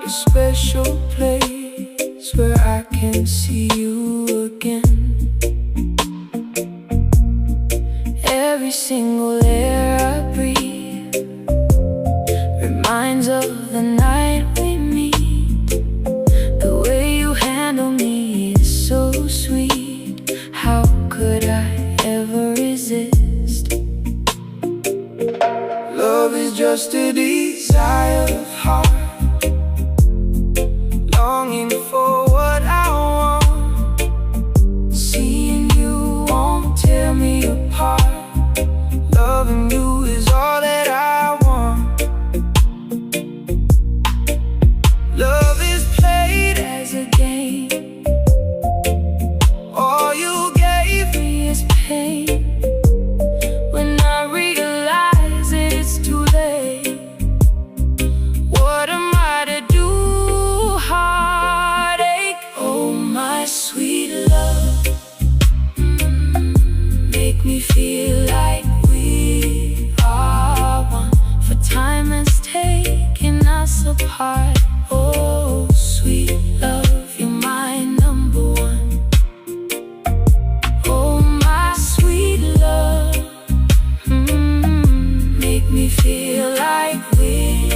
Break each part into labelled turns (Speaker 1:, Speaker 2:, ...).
Speaker 1: a special place where I can see you again. Every single air I breathe reminds of the night we meet. The way you handle me is so sweet. How could I ever resist? Love is just a desire of heart, longing for what I want. Seeing you won't tear me apart. Loving you is all that I want. Love is played as a game. All you gave me is pain. When I realize it's too late, what am I to do? Heartache. Oh, my sweet love, make me feel like we are one. For time has taken us apart. Oh, sweet love, you're my number one. Oh, my sweet love, make me feel like we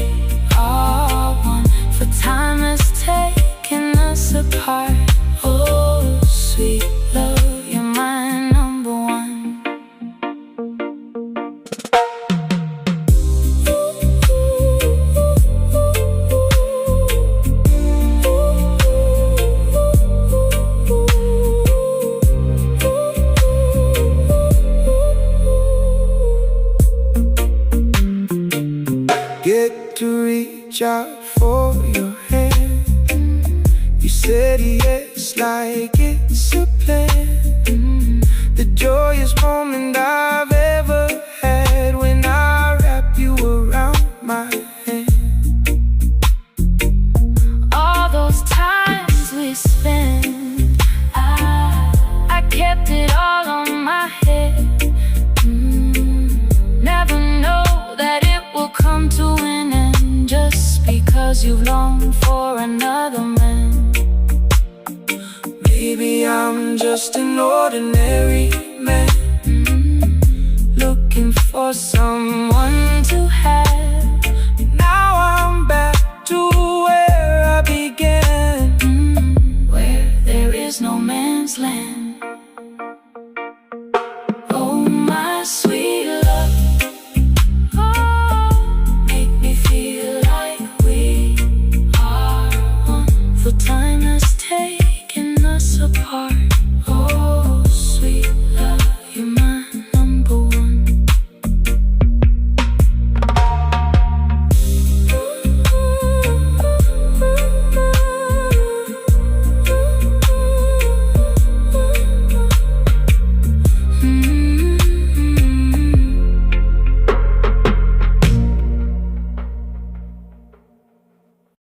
Speaker 1: are one. For time has taken us apart. Oh, sweet love, you're my number one. Get to reach out for your hand. You said yes like it's a plan. The joyous moment I've ever had when I wrap you around my hand. All those times we spent, I kept it all on my head. Never know that it will come to an end just because you've longed for another man. Maybe I'm just an ordinary man, looking for someone to have.